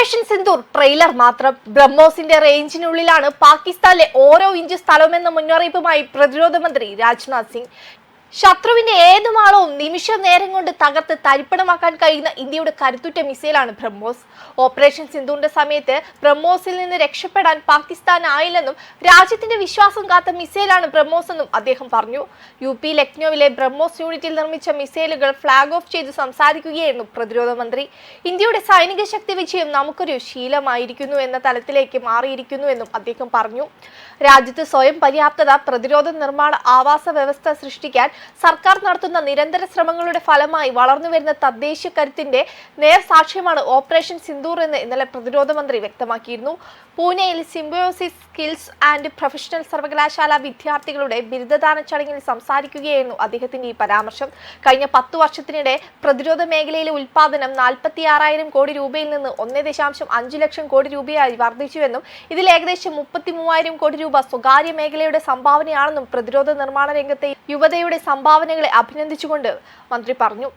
Operation Sindoor trailer മാത്രം. ബ്രഹ്മോസിന്റെ റേഞ്ചിനുള്ളിലാണ് പാകിസ്ഥാനിലെ ഓരോ ഇഞ്ച് സ്ഥലമെന്ന മുന്നറിയിപ്പുമായി പ്രതിരോധ മന്ത്രി രാജ്നാഥ് സിംഗ്. ശത്രുവിന്റെ ഏത് മാളവും നിമിഷ നേരം കൊണ്ട് തകർത്ത് തരിപ്പണമാക്കാൻ കഴിയുന്ന ഇന്ത്യയുടെ കരുത്തുറ്റ മിസൈലാണ് ബ്രഹ്മോസ്. ഓപ്പറേഷൻ സിന്ദൂറിന്റെ സമയത്ത് ബ്രഹ്മോസിൽ നിന്ന് രക്ഷപ്പെടാൻ പാകിസ്ഥാനായില്ലെന്നും രാജ്യത്തിന്റെ വിശ്വാസം കാത്ത മിസൈലാണ് ബ്രഹ്മോസ് എന്നും അദ്ദേഹം പറഞ്ഞു. UP ലക്നൌവിലെ ബ്രഹ്മോസ് യൂണിറ്റിൽ നിർമ്മിച്ച മിസൈലുകൾ ഫ്ളാഗ് ഓഫ് ചെയ്ത് സംസാരിക്കുകയായിരുന്നു പ്രതിരോധ മന്ത്രി. ഇന്ത്യയുടെ സൈനിക ശക്തി വിജയം നമുക്കൊരു ശീലമായിരിക്കുന്നു എന്ന തലത്തിലേക്ക് മാറിയിരിക്കുന്നു എന്നും അദ്ദേഹം പറഞ്ഞു. രാജ്യത്ത് സ്വയം പര്യാപ്തത, പ്രതിരോധ നിർമ്മാണ ആവാസ വ്യവസ്ഥ സൃഷ്ടിക്കാൻ സർക്കാർ നടത്തുന്ന നിരന്തര ശ്രമങ്ങളുടെ ഫലമായി വളർന്നുവരുന്ന തദ്ദേശീയ കരുത്തിന്റെ നേർസാക്ഷ്യമാണ് ഓപ്പറേഷൻ സിന്ദൂർ എന്ന് ഇന്നലെ പ്രതിരോധ മന്ത്രി വ്യക്തമാക്കിയിരുന്നു. പൂനെയിൽ സിംബയോസിസ് സ്കിൽസ് ആൻഡ് പ്രൊഫഷണൽ സർവകലാശാല വിദ്യാർത്ഥികളുടെ ബിരുദദാന ചടങ്ങിൽ സംസാരിക്കുകയായിരുന്നു അദ്ദേഹത്തിന്റെ ഈ പരാമർശം. കഴിഞ്ഞ 10 വർഷത്തിനിടെ പ്രതിരോധ മേഖലയിലെ ഉൽപാദനം 46,000 കോടി രൂപയിൽ നിന്ന് 1.5 ലക്ഷം കോടി രൂപയായി വർദ്ധിച്ചുവെന്നും ഇതിൽ ഏകദേശം 33,000 കോടി രൂപ സ്വകാര്യ മേഖലയുടെ സംഭാവനയാണെന്നും പ്രതിരോധ നിർമ്മാണ രംഗത്തെ യുവതയുടെ സംഭാവനകളെ അഭിനന്ദിച്ചുകൊണ്ട് മന്ത്രി പറഞ്ഞു.